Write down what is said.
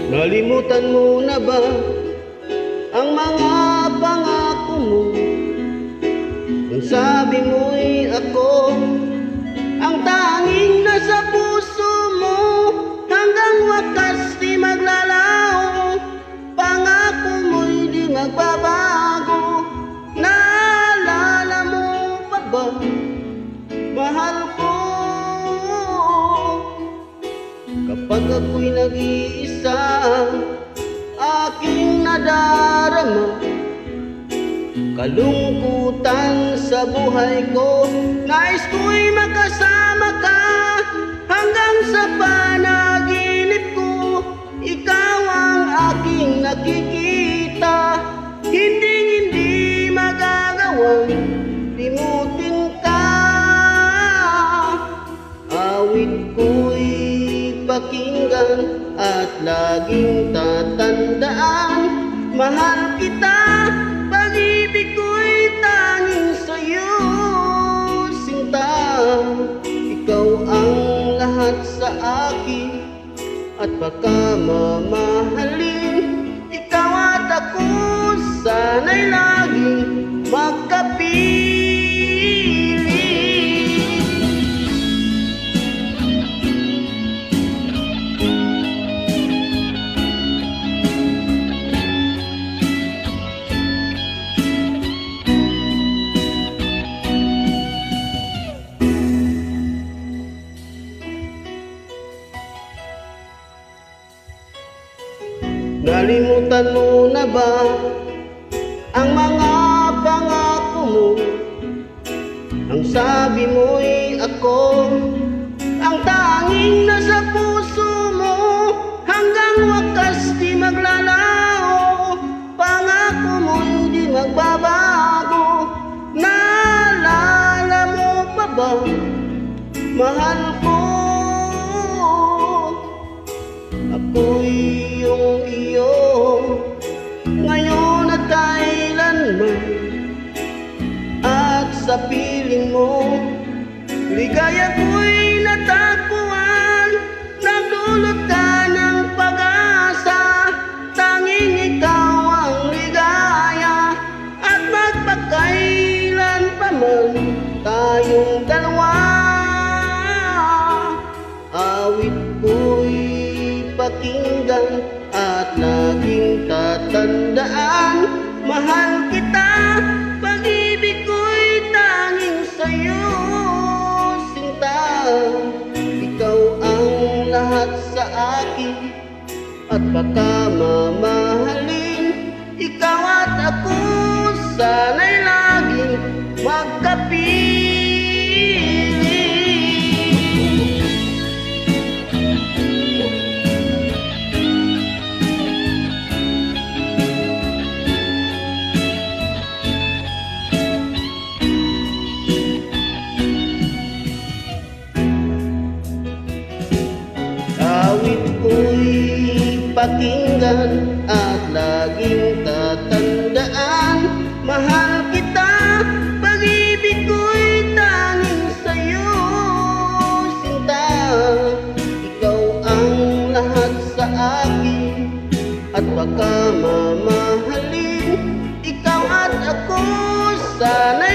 Nalimutan mo na ba ang mga pangako mo? Nung sabi mo'y ako ang tanging nasa puso mo, hanggang wakas di maglalaho. Pangako mo'y di magbabago. Naalala mo pa ba, mahal ko? Kapag ako'y nag-iisa, aking nadarama kalungkutan sa buhay ko. Nais ko'y makasama ka hanggang sa panaginip ko. Ikaw ang aking nakikita, hindi magagawang limutin ka. Awit ko'y pakinggan at laging tatandaan, mahal kita, pag-ibig ko'y tanging sa'yo, sinta. Ikaw ang lahat sa akin at baka mamahalin. Ikaw at ako sana'y laging magkapiling. Nalimutan mo na ba ang mga pangako mo? Ang sabi mo'y ako ang tanging nasa puso mo, hanggang wakas di maglalaho. Pangako mo'y di magbabago. Naalala mo pa ba, mahal ko? Ako'y iyong iyo ngayon at kailanman, at sa piling mo ligaya ko'y natagpuan. Nagdulot ka ng pag-asa, tanging ikaw ang ligaya, at magpakailan pa man tayong dalawa. Awit ko'y pakinggan at laging tatandaan, mahal kita, pag-ibig ko'y tanging sa'yo, sinta. Ikaw ang lahat sa akin at baka mamahalin. Ikaw at ako sana'y laging magkapiling. Awit ko'y pakinggan at laging tatandaan, mahal kita, pag-ibig ko'y tanging sa'yo, sinta. Ikaw ang lahat sa akin at baka mamahalin. Ikaw at ako sana